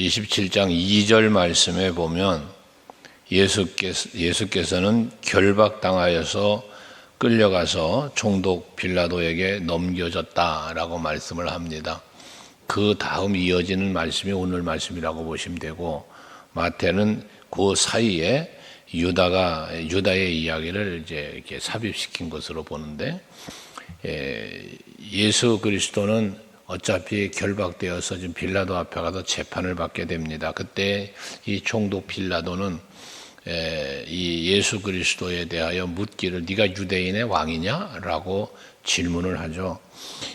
27장 2절 말씀에 보면 예수께서는 결박당하여서 끌려가서 총독 빌라도에게 넘겨졌다라고 말씀을 합니다. 그 다음 이어지는 말씀이 오늘 말씀이라고 보시면 되고, 마태는 그 사이에 유다의 이야기를 이제 이렇게 삽입시킨 것으로 보는데, 예수 그리스도는 어차피 결박되어서 지금 빌라도 앞에 가서 재판을 받게 됩니다. 그때 이 총독 빌라도는 이 예수 그리스도에 대하여 묻기를 네가 유대인의 왕이냐? 라고 질문을 하죠.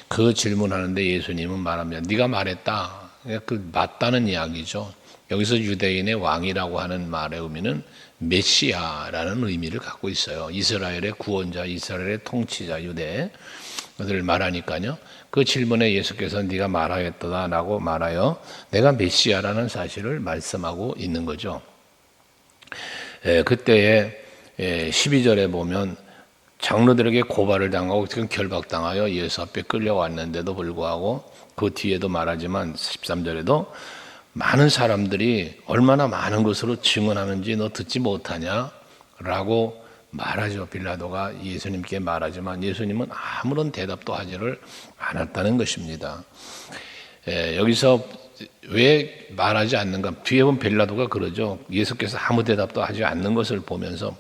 그 질문하는데 예수님은 말합니다. 네가 말했다. 그 맞다는 이야기죠. 여기서 유대인의 왕이라고 하는 말의 의미는 메시아라는 의미를 갖고 있어요. 이스라엘의 구원자, 이스라엘의 통치자, 유대를 말하니까요. 그 질문에 예수께서 네가 말하였다라고 말하여 내가 메시아라는 사실을 말씀하고 있는 거죠. 그때에 12절에 보면 장로들에게 고발을 당하고 지금 결박당하여 예수 앞에 끌려왔는데도 불구하고 그 뒤에도 말하지만 13절에도 많은 사람들이 얼마나 많은 것으로 증언하는지 너 듣지 못하냐? 라고 말하죠. 빌라도가 예수님께 말하지만 예수님은 아무런 대답도 하지를 않았다는 것입니다. 여기서 왜 말하지 않는가? 뒤에 보면 빌라도가 그러죠. 예수께서 아무 대답도 하지 않는 것을 보면서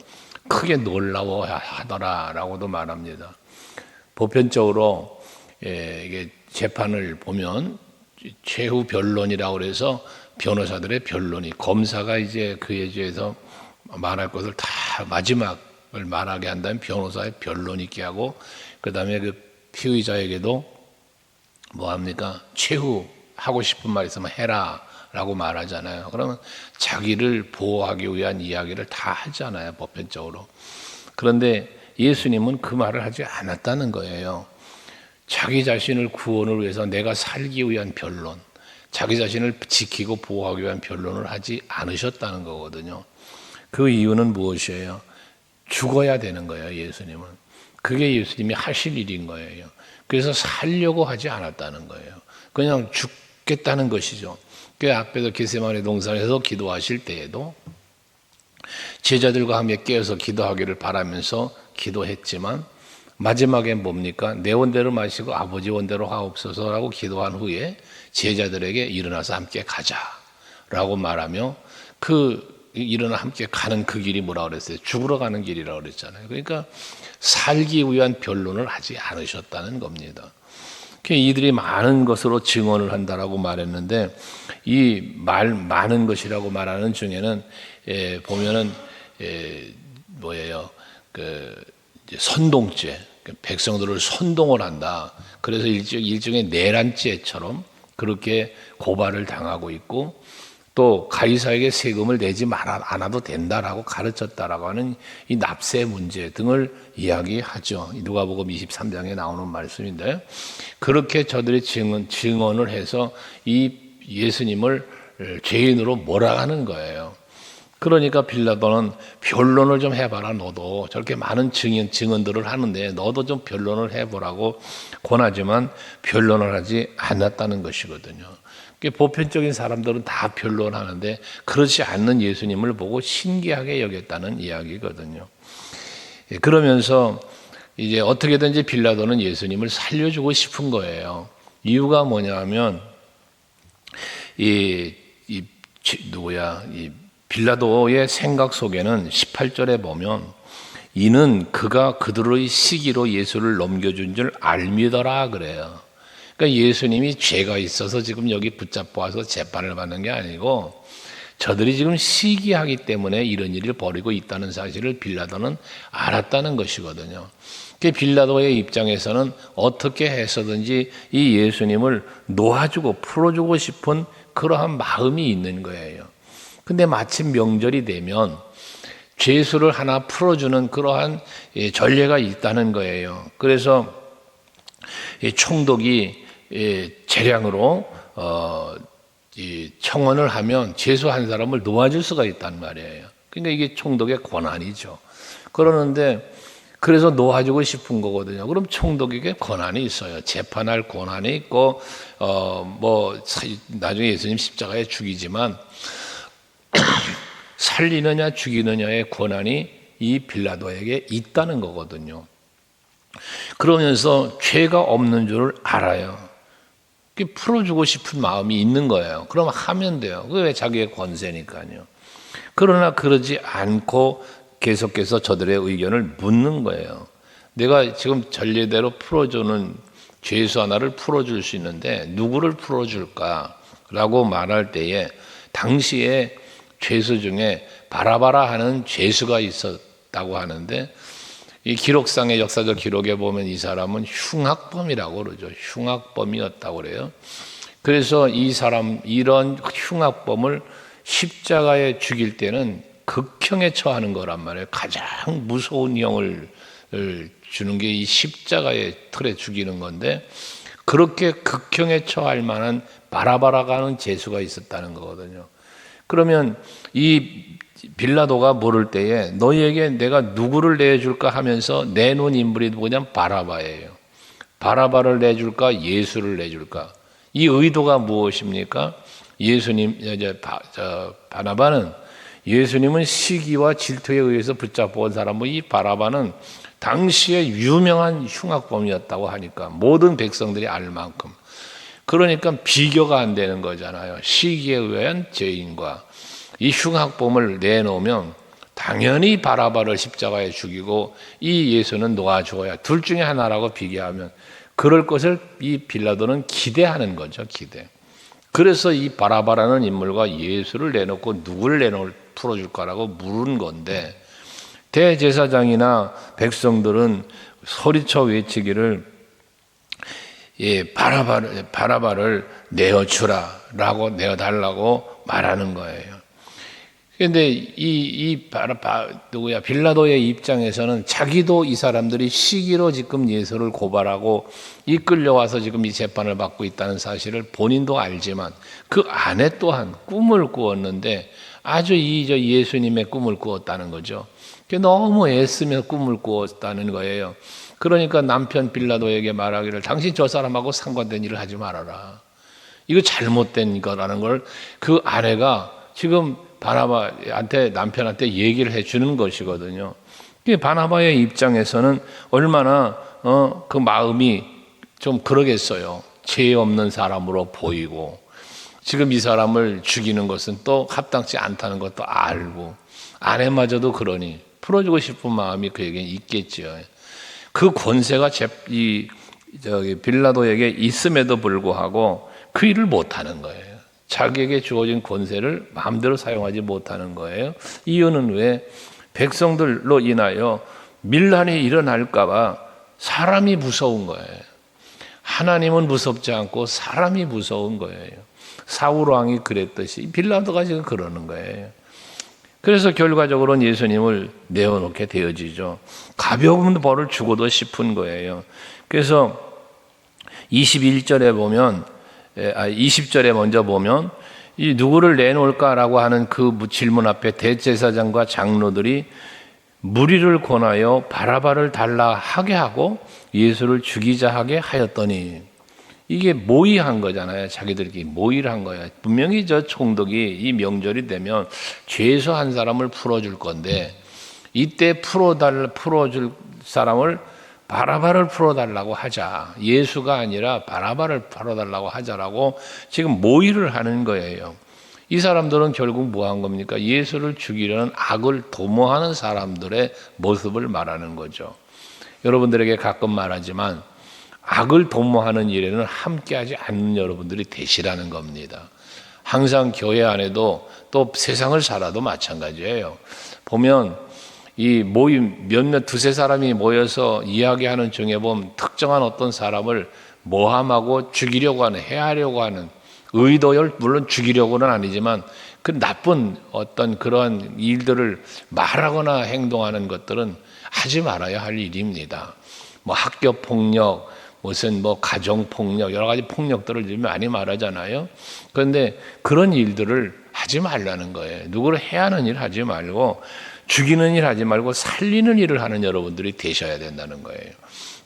크게 놀라워하더라라고도 말합니다. 보편적으로 이게 재판을 보면 최후 변론이라고 그래서 변호사들의 변론이, 검사가 이제 그에 대해서 말할 것을 다 마지막을 말하게 한다면 변호사의 변론 있게 하고, 그 다음에 그 피의자에게도 뭐 합니까? 최후 하고 싶은 말 있으면 해라 라고 말하잖아요. 그러면 자기를 보호하기 위한 이야기를 다 하잖아요, 보편적으로. 그런데 예수님은 그 말을 하지 않았다는 거예요. 자기 자신을 구원을 위해서 내가 살기 위한 변론, 자기 자신을 지키고 보호하기 위한 변론을 하지 않으셨다는 거거든요. 그 이유는 무엇이에요? 죽어야 되는 거예요, 예수님은. 그게 예수님이 하실 일인 거예요. 그래서 살려고 하지 않았다는 거예요. 그냥 죽겠다는 것이죠. 그 앞에서 겟세마네 동산에서 기도하실 때에도 제자들과 함께 깨어서 기도하기를 바라면서 기도했지만 마지막에 뭡니까? 내 원대로 마시고 아버지 원대로 하옵소서라고 기도한 후에 제자들에게 일어나서 함께 가자라고 말하며 일어나 함께 가는 그 길이 뭐라고 그랬어요? 죽으러 가는 길이라고 그랬잖아요. 그러니까 살기 위한 변론을 하지 않으셨다는 겁니다. 이들이 많은 것으로 증언을 한다라고 말했는데, 이 많은 것이라고 말하는 중에는 보면은 이제 선동죄, 백성들을 선동을 한다. 그래서 일종의 내란죄처럼 그렇게 고발을 당하고 있고, 또 가이사에게 세금을 내지 않아도 된다라고 가르쳤다라고 하는 이 납세 문제 등을 이야기하죠. 누가복음 23장에 나오는 말씀인데, 그렇게 저들이 증언을 해서 이 예수님을 죄인으로 몰아가는 거예요. 그러니까 빌라도는 변론을 좀 해봐라. 너도 저렇게 많은 증언들을 하는데 너도 좀 변론을 해보라고 권하지만 변론을 하지 않았다는 것이거든요. 보편적인 사람들은 다 변론하는데 그렇지 않는 예수님을 보고 신기하게 여겼다는 이야기거든요. 그러면서 이제 어떻게든지 빌라도는 예수님을 살려주고 싶은 거예요. 이유가 뭐냐면 이 빌라도의 생각 속에는 18절에 보면 이는 그가 그들의 시기로 예수를 넘겨준 줄 알미더라 그래요. 그러니까 예수님이 죄가 있어서 지금 여기 붙잡고 와서 재판을 받는 게 아니고 저들이 지금 시기하기 때문에 이런 일을 벌이고 있다는 사실을 빌라도는 알았다는 것이거든요. 빌라도의 입장에서는 어떻게 해서든지 이 예수님을 놓아주고 풀어주고 싶은 그러한 마음이 있는 거예요. 근데 마침 명절이 되면 죄수를 하나 풀어주는 그러한 전례가 있다는 거예요. 그래서 총독이 재량으로 청원을 하면 죄수 한 사람을 놓아줄 수가 있단 말이에요. 그러니까 이게 총독의 권한이죠. 그러는데 그래서 놓아주고 싶은 거거든요. 그럼 총독에게 권한이 있어요. 재판할 권한이 있고 나중에 예수님 십자가에 죽이지만 살리느냐 죽이느냐의 권한이 이 빌라도에게 있다는 거거든요. 그러면서 죄가 없는 줄을 알아요. 풀어주고 싶은 마음이 있는 거예요. 그럼 하면 돼요. 그게 왜 자기의 권세니까요. 그러나 그러지 않고 계속해서 저들의 의견을 묻는 거예요. 내가 지금 전례대로 풀어주는 죄수 하나를 풀어줄 수 있는데 누구를 풀어줄까라고 말할 때에 당시에 죄수 중에 바라바라 하는 죄수가 있었다고 하는데 이 기록상의 역사적 기록에 보면 이 사람은 흉악범이라고 그러죠. 흉악범이었다고 그래요. 그래서 이 사람 이런 흉악범을 십자가에 죽일 때는 극형에 처하는 거란 말이에요. 가장 무서운 형을 주는 게 이 십자가의 틀에 죽이는 건데 그렇게 극형에 처할 만한 바라바라가 하는 죄수가 있었다는 거거든요. 그러면 이 빌라도가 물을 때에 너희에게 내가 누구를 내줄까 하면서 내놓은 인물이 누구냐면 바라바예요. 바라바를 내줄까 예수를 내줄까? 이 의도가 무엇입니까? 바나바는 예수님은 시기와 질투에 의해서 붙잡고 온 사람은 이 바라바는 당시에 유명한 흉악범이었다고 하니까 모든 백성들이 알 만큼 그러니까 비교가 안 되는 거잖아요. 시기에 의한 죄인과 이 흉악범을 내놓으면 당연히 바라바를 십자가에 죽이고 이 예수는 놓아주어야 둘 중에 하나라고 비교하면 그럴 것을 이 빌라도는 기대하는 거죠. 기대. 그래서 이 바라바라는 인물과 예수를 내놓고 누구를 풀어줄까라고 물은 건데 대제사장이나 백성들은 소리쳐 외치기를 바라바를 내어주라라고 내어달라고 말하는 거예요. 그런데 빌라도의 입장에서는 자기도 이 사람들이 시기로 지금 예수를 고발하고 이끌려와서 지금 이 재판을 받고 있다는 사실을 본인도 알지만 그 아내 또한 꿈을 꾸었는데 아주 예수님의 꿈을 꾸었다는 거죠. 너무 애쓰며 꿈을 꾸었다는 거예요. 그러니까 남편 빌라도에게 말하기를 당신 저 사람하고 상관된 일을 하지 말아라. 이거 잘못된 거라는 걸 그 아내가 지금 바나바한테 남편한테 얘기를 해주는 것이거든요. 바나바의 입장에서는 얼마나 그 마음이 좀 그러겠어요. 죄 없는 사람으로 보이고 지금 이 사람을 죽이는 것은 또 합당치 않다는 것도 알고 아내마저도 그러니 풀어주고 싶은 마음이 그에게 있겠지요. 그 권세가 빌라도에게 있음에도 불구하고 그 일을 못하는 거예요. 자기에게 주어진 권세를 마음대로 사용하지 못하는 거예요. 이유는 왜? 백성들로 인하여 밀란이 일어날까 봐 사람이 무서운 거예요. 하나님은 무섭지 않고 사람이 무서운 거예요. 사울 왕이 그랬듯이 빌라도가 지금 그러는 거예요. 그래서 결과적으로는 예수님을 내어놓게 되어지죠. 가벼운 벌을 주고도 싶은 거예요. 그래서 20절에 먼저 보면 이 누구를 내놓을까라고 하는 그 질문 앞에 대제사장과 장로들이 무리를 권하여 바라바를 달라 하게 하고 예수를 죽이자 하게 하였더니 이게 모의한 거잖아요. 자기들끼리 모의를 한 거예요. 분명히 저 총독이 이 명절이 되면 죄수 한 사람을 풀어줄 건데 이때 풀어줄 사람을 바라바를 풀어달라고 하자. 예수가 아니라 바라바를 풀어달라고 하자라고 지금 모의를 하는 거예요. 이 사람들은 결국 뭐 한 겁니까? 예수를 죽이려는 악을 도모하는 사람들의 모습을 말하는 거죠. 여러분들에게 가끔 말하지만 악을 도모하는 일에는 함께하지 않는 여러분들이 되시라는 겁니다. 항상 교회 안에도 또 세상을 살아도 마찬가지예요. 보면 이 모임 두세 사람이 모여서 이야기하는 중에 보면 특정한 어떤 사람을 모함하고 죽이려고 하는, 해하려고 하는 의도를 물론 죽이려고는 아니지만 그 나쁜 어떤 그런 일들을 말하거나 행동하는 것들은 하지 말아야 할 일입니다. 뭐 학교 폭력, 무슨 가정 폭력, 여러 가지 폭력들을 요즘 많이 말하잖아요. 그런데 그런 일들을 하지 말라는 거예요. 누구를 해하는 일 하지 말고 죽이는 일 하지 말고 살리는 일을 하는 여러분들이 되셔야 된다는 거예요.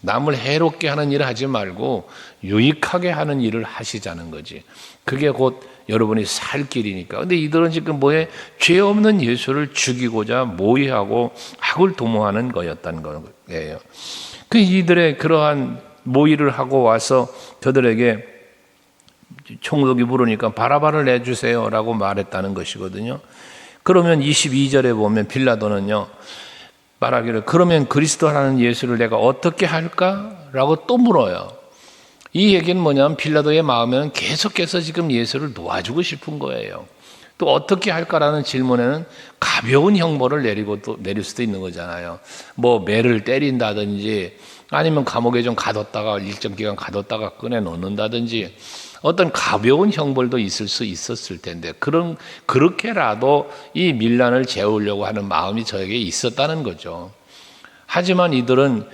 남을 해롭게 하는 일을 하지 말고 유익하게 하는 일을 하시자는 거지. 그게 곧 여러분이 살 길이니까. 근데 이들은 지금 뭐에 죄 없는 예수를 죽이고자 모의하고 악을 도모하는 거였다는 거예요. 그 이들의 그러한 모의를 하고 와서 저들에게 총독이 물으니까 바라바를 내주세요라고 말했다는 것이거든요. 그러면 22절에 보면 빌라도는요 말하기를 그러면 그리스도라는 예수를 내가 어떻게 할까라고 또 물어요. 이 얘기는 뭐냐면 빌라도의 마음에는 계속해서 지금 예수를 놓아주고 싶은 거예요. 또 어떻게 할까라는 질문에는 가벼운 형벌을 내리고 또 내릴 수도 있는 거잖아요. 뭐 매를 때린다든지 아니면 감옥에 좀 가뒀다가 일정 기간 가뒀다가 꺼내 놓는다든지 어떤 가벼운 형벌도 있을 수 있었을 텐데 그렇게라도 이 밀란을 재우려고 하는 마음이 저에게 있었다는 거죠. 하지만 이들은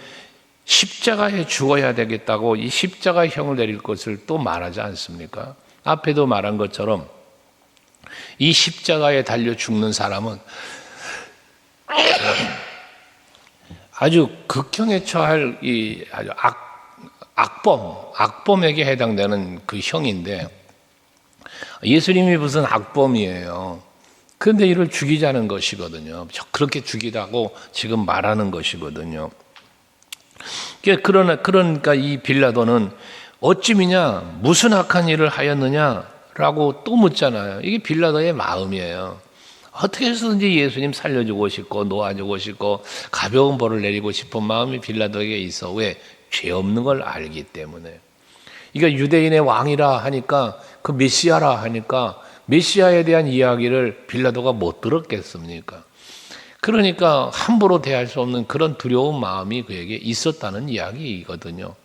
십자가에 죽어야 되겠다고 이 십자가의 형을 내릴 것을 또 말하지 않습니까? 앞에도 말한 것처럼 이 십자가에 달려 죽는 사람은 아주 극형에 처할 이 아주 악범에게 해당되는 그 형인데 예수님이 무슨 악범이에요. 그런데 이를 죽이자는 것이거든요. 그렇게 죽이라고 지금 말하는 것이거든요. 그러니까 이 빌라도는 어찌미냐 무슨 악한 일을 하였느냐라고 또 묻잖아요. 이게 빌라도의 마음이에요. 어떻게 해서든지 예수님 살려주고 싶고 놓아주고 싶고 가벼운 벌을 내리고 싶은 마음이 빌라도에게 있어. 왜? 죄 없는 걸 알기 때문에. 그러니까 유대인의 왕이라 하니까 그 메시아라 하니까 메시아에 대한 이야기를 빌라도가 못 들었겠습니까? 그러니까 함부로 대할 수 없는 그런 두려운 마음이 그에게 있었다는 이야기이거든요.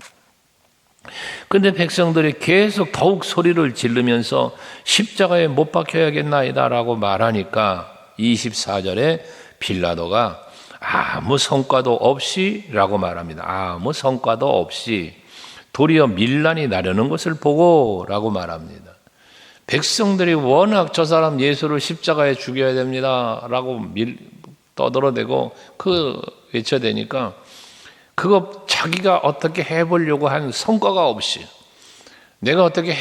그런데 백성들이 계속 더욱 소리를 지르면서 십자가에 못 박혀야겠나이다 라고 말하니까 24절에 빌라도가 아무 성과도 없이 라고 말합니다. 아무 성과도 없이 도리어 밀란이 나려는 것을 보고 라고 말합니다. 백성들이 워낙 저 사람 예수를 십자가에 죽여야 됩니다 라고 떠들어대고 외쳐대니까 그거 자기가 어떻게 해보려고 한 성과가 없이 내가 어떻게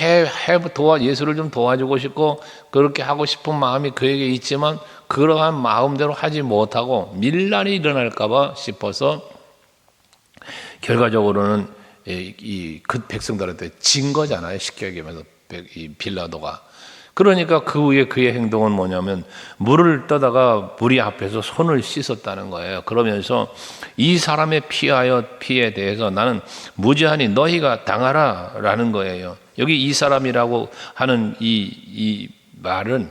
예수를 좀 도와주고 싶고 그렇게 하고 싶은 마음이 그에게 있지만 그러한 마음대로 하지 못하고 밀란이 일어날까 봐 싶어서 결과적으로는 그 백성들한테 진 거잖아요. 쉽게 얘기하면서 이 빌라도가. 그러니까 그 후에 그의 행동은 뭐냐면 물을 떠다가 무리 앞에서 손을 씻었다는 거예요. 그러면서 이 사람의 피에 대해서 나는 무죄하니 너희가 당하라 라는 거예요. 여기 이 사람이라고 하는 이 말은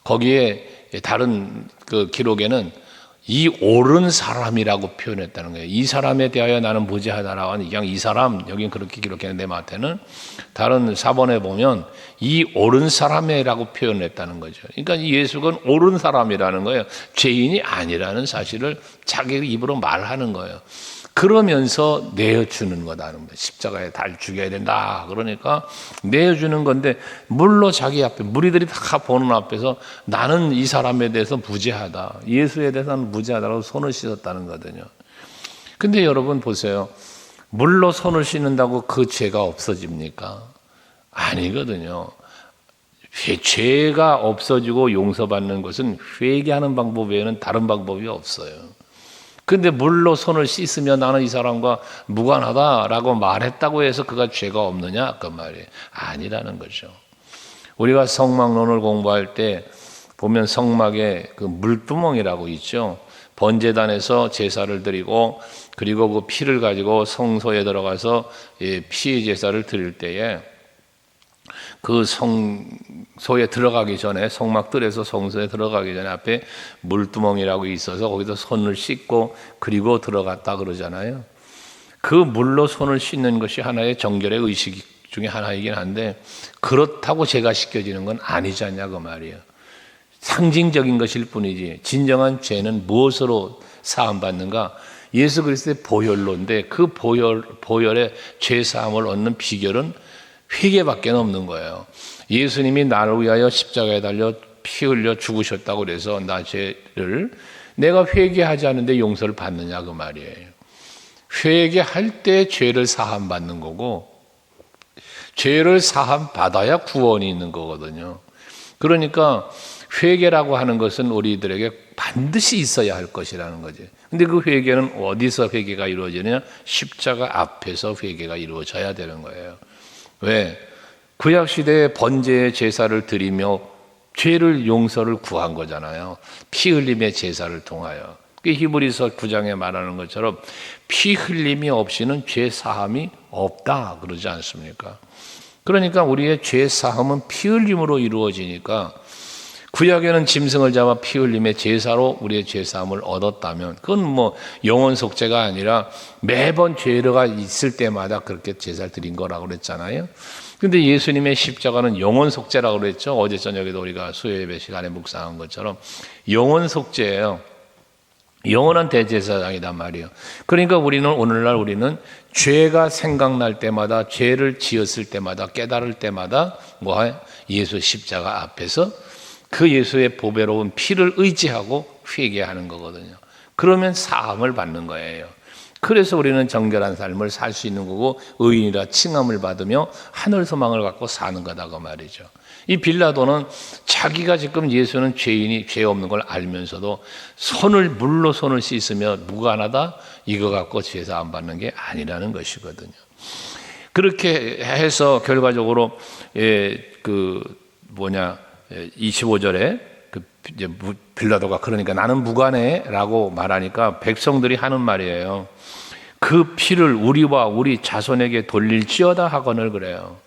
거기에 다른 그 기록에는 이 옳은 사람이라고 표현했다는 거예요. 이 사람에 대하여 나는 무죄하다라고 하는 그냥 이 사람, 여긴 그렇게 기록했는데 마태는 다른 사본에 보면 이 옳은 사람이라고 표현했다는 거죠. 그러니까 예수는 옳은 사람이라는 거예요. 죄인이 아니라는 사실을 자기 입으로 말하는 거예요. 그러면서 내어주는 거다는 거예요. 십자가에 달 죽여야 된다. 그러니까 내어주는 건데 물로 자기 앞에 무리들이 다 보는 앞에서 나는 이 사람에 대해서 무죄하다. 예수에 대해서는 무죄하다고 손을 씻었다는 거거든요. 근데 여러분 보세요. 물로 손을 씻는다고 그 죄가 없어집니까? 아니거든요. 죄가 없어지고 용서받는 것은 회개하는 방법 외에는 다른 방법이 없어요. 근데 물로 손을 씻으면 나는 이 사람과 무관하다라고 말했다고 해서 그가 죄가 없느냐? 그 말이 아니라는 거죠. 우리가 성막론을 공부할 때 보면 성막에 그 물두멍이라고 있죠. 번제단에서 제사를 드리고 그리고 그 피를 가지고 성소에 들어가서 피 제사를 드릴 때에 그 성소에 들어가기 전에 성막들에서 성소에 들어가기 전에 앞에 물두멍이라고 있어서 거기서 손을 씻고 그리고 들어갔다 그러잖아요. 그 물로 손을 씻는 것이 하나의 정결의 의식 중에 하나이긴 한데 그렇다고 죄가 씻겨지는 건 아니지 않냐 그 말이에요. 상징적인 것일 뿐이지 진정한 죄는 무엇으로 사함받는가? 예수 그리스도의 보혈로인데 그 보혈의 죄 사함을 얻는 비결은 회개밖에 없는 거예요. 예수님이 나를 위하여 십자가에 달려 피 흘려 죽으셨다고 그래서 나 죄를 내가 회개하지 않는데 용서를 받느냐 그 말이에요. 회개할 때 죄를 사함 받는 거고 죄를 사함 받아야 구원이 있는 거거든요. 그러니까 회개라고 하는 것은 우리들에게 반드시 있어야 할 것이라는 거지. 근데 그 회개는 어디서 회개가 이루어지느냐? 십자가 앞에서 회개가 이루어져야 되는 거예요. 왜? 구약시대에 번제의 제사를 드리며 죄를 용서를 구한 거잖아요. 피 흘림의 제사를 통하여. 히브리서 9장에 말하는 것처럼 피 흘림이 없이는 죄 사함이 없다 그러지 않습니까? 그러니까 우리의 죄 사함은 피 흘림으로 이루어지니까 구약에는 짐승을 잡아 피 흘림의 제사로 우리의 죄 사함을 얻었다면 그건 뭐 영원 속죄가 아니라 매번 죄가 있을 때마다 그렇게 제사를 드린 거라고 그랬잖아요. 근데 예수님의 십자가는 영원 속죄라고 그랬죠. 어제 저녁에도 우리가 수요예배 시간에 묵상한 것처럼 영원 속죄예요. 영원한 대제사장이란 말이에요. 그러니까 오늘날 죄가 생각날 때마다 죄를 지었을 때마다 깨달을 때마다 예수 십자가 앞에서 그 예수의 보배로운 피를 의지하고 회개하는 거거든요. 그러면 사함을 받는 거예요. 그래서 우리는 정결한 삶을 살 수 있는 거고 의인이라 칭함을 받으며 하늘 소망을 갖고 사는 거다 그 말이죠. 이 빌라도는 자기가 지금 예수는 죄 없는 걸 알면서도 물로 손을 씻으며 무관하다 이거 갖고 제사 안 받는 게 아니라는 것이거든요. 그렇게 해서 결과적으로 25절에 빌라도가 그러니까 나는 무관해라고 말하니까 백성들이 하는 말이에요. 그 피를 우리와 우리 자손에게 돌릴지어다 하거늘 그래요.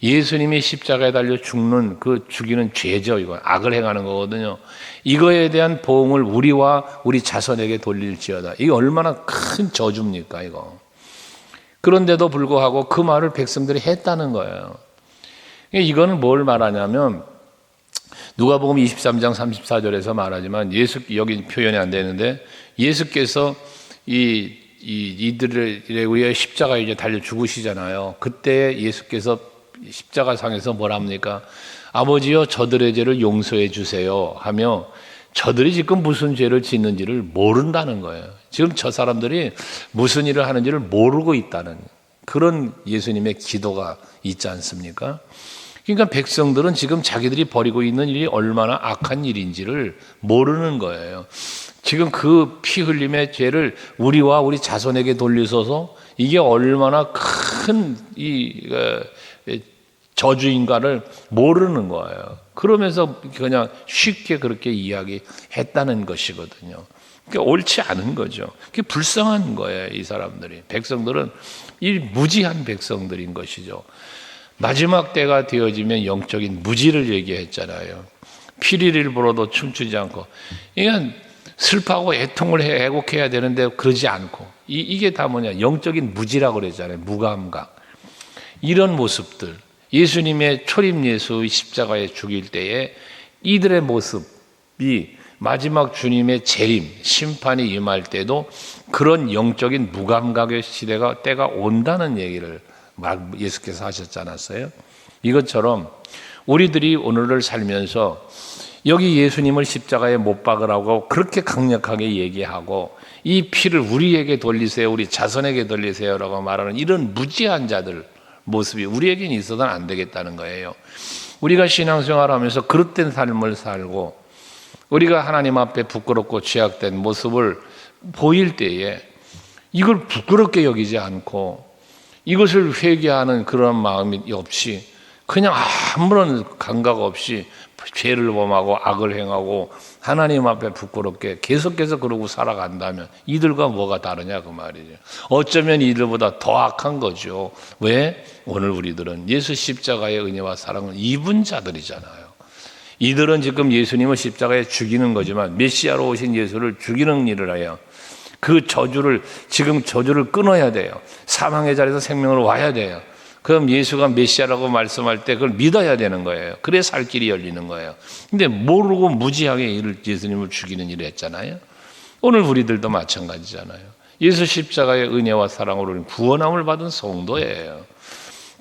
예수님이 십자가에 달려 죽이는 죄죠. 이건 악을 행하는 거거든요. 이거에 대한 보응을 우리와 우리 자손에게 돌릴지어다. 이게 얼마나 큰 저주입니까 이거. 그런데도 불구하고 그 말을 백성들이 했다는 거예요. 이거는 뭘 말하냐면 누가복음 23장 34절에서 말하지만 여기 표현이 안 되는데 예수께서 이들에 의해 십자가에 이제 달려 죽으시잖아요. 그때 예수께서 십자가상에서 뭐라 합니까? 아버지여 저들의 죄를 용서해 주세요 하며 저들이 지금 무슨 죄를 짓는지를 모른다는 거예요. 지금 저 사람들이 무슨 일을 하는지를 모르고 있다는 그런 예수님의 기도가 있지 않습니까? 그러니까 백성들은 지금 자기들이 벌이고 있는 일이 얼마나 악한 일인지를 모르는 거예요. 지금 그 피 흘림의 죄를 우리와 우리 자손에게 돌리셔서 이게 얼마나 큰 저주인가를 모르는 거예요. 그러면서 그냥 쉽게 그렇게 이야기했다는 것이거든요. 그게 옳지 않은 거죠. 그게 불쌍한 거예요, 이 사람들이. 백성들은 이 무지한 백성들인 것이죠. 마지막 때가 되어지면 영적인 무지를 얘기했잖아요. 피리를 불어도 춤추지 않고. 이건 슬퍼하고 애통을 애곡해야 되는데 그러지 않고. 이게 다 뭐냐? 영적인 무지라고 그랬잖아요. 무감각. 이런 모습들. 예수님의 초림 예수의 십자가에 죽일 때에 이들의 모습이 마지막 주님의 재림, 심판이 임할 때도 그런 영적인 무감각의 때가 온다는 얘기를 예수께서 하셨지 않았어요? 이것처럼 우리들이 오늘을 살면서 여기 예수님을 십자가에 못 박으라고 그렇게 강력하게 얘기하고 이 피를 우리에게 돌리세요, 우리 자손에게 돌리세요라고 말하는 이런 무지한 자들 모습이 우리에게는 있어서는 안 되겠다는 거예요. 우리가 신앙생활하면서 그릇된 삶을 살고 우리가 하나님 앞에 부끄럽고 죄악된 모습을 보일 때에 이걸 부끄럽게 여기지 않고 이것을 회개하는 그런 마음이 없이 그냥 아무런 감각 없이 죄를 범하고 악을 행하고 하나님 앞에 부끄럽게 계속해서 그러고 살아간다면 이들과 뭐가 다르냐 그 말이죠. 어쩌면 이들보다 더 악한 거죠. 왜? 오늘 우리들은 예수 십자가의 은혜와 사랑을 입은 자들이잖아요. 이들은 지금 예수님을 십자가에 죽이는 거지만 메시아로 오신 예수를 죽이는 일을 해요. 그 저주를 끊어야 돼요. 사망의 자리에서 생명으로 와야 돼요. 그럼 예수가 메시아라고 말씀할 때 그걸 믿어야 되는 거예요. 그래 살 길이 열리는 거예요. 근데 모르고 무지하게 예수님을 죽이는 일을 했잖아요. 오늘 우리들도 마찬가지잖아요. 예수 십자가의 은혜와 사랑으로 구원함을 받은 성도예요.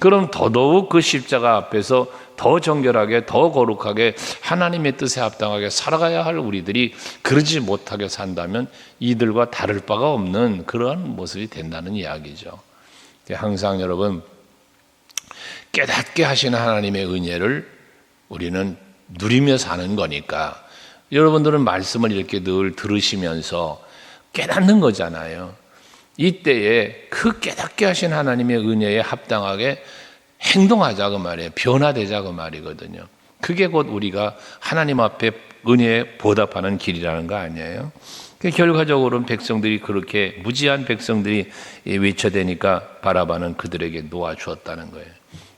그럼 더더욱 그 십자가 앞에서 더 정결하게, 더 거룩하게 하나님의 뜻에 합당하게 살아가야 할 우리들이 그러지 못하게 산다면 이들과 다를 바가 없는 그러한 모습이 된다는 이야기죠. 항상 여러분, 깨닫게 하시는 하나님의 은혜를 우리는 누리며 사는 거니까 여러분들은 말씀을 이렇게 늘 들으시면서 깨닫는 거잖아요. 이때에 그 깨닫게 하신 하나님의 은혜에 합당하게 행동하자 그 말이에요. 변화되자 그 말이거든요. 그게 곧 우리가 하나님 앞에 은혜에 보답하는 길이라는 거 아니에요? 결과적으로는 백성들이 그렇게 무지한 백성들이 외쳐대니까 바라바는 그들에게 놓아주었다는 거예요.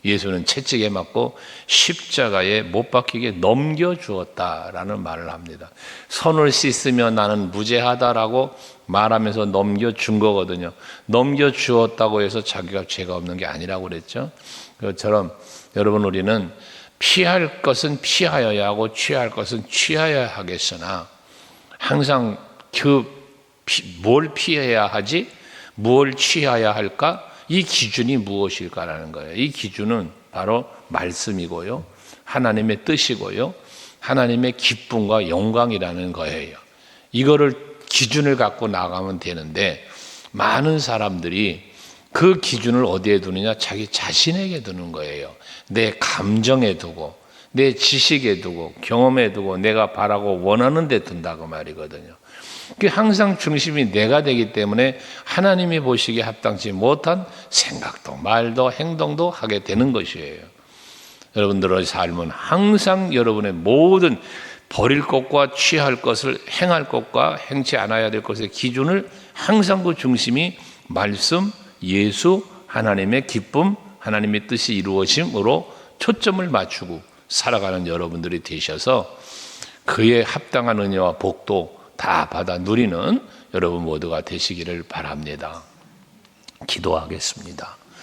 예수는 채찍에 맞고 십자가에 못 박히게 넘겨주었다라는 말을 합니다. 손을 씻으며 나는 무죄하다라고 말하면서 넘겨준 거거든요. 넘겨주었다고 해서 자기가 죄가 없는 게 아니라고 그랬죠. 그것처럼 여러분, 우리는 피할 것은 피하여야 하고 취할 것은 취하여야 하겠으나 항상 뭘 피해야 하지, 뭘 취하여야 할까, 이 기준이 무엇일까라는 거예요. 이 기준은 바로 말씀이고요, 하나님의 뜻이고요, 하나님의 기쁨과 영광이라는 거예요. 이거를 기준을 갖고 나가면 되는데 많은 사람들이 그 기준을 어디에 두느냐? 자기 자신에게 두는 거예요. 내 감정에 두고, 내 지식에 두고, 경험에 두고, 내가 바라고 원하는 데 둔다고 말이거든요. 항상 중심이 내가 되기 때문에 하나님이 보시기에 합당치 못한 생각도 말도 행동도 하게 되는 것이에요. 여러분들의 삶은 항상 여러분의 모든 버릴 것과 취할 것을, 행할 것과 행치 않아야 될 것의 기준을 항상 그 중심이 말씀, 예수, 하나님의 기쁨, 하나님의 뜻이 이루어짐으로 초점을 맞추고 살아가는 여러분들이 되셔서 그에 합당한 은혜와 복도 다 받아 누리는 여러분 모두가 되시기를 바랍니다. 기도하겠습니다.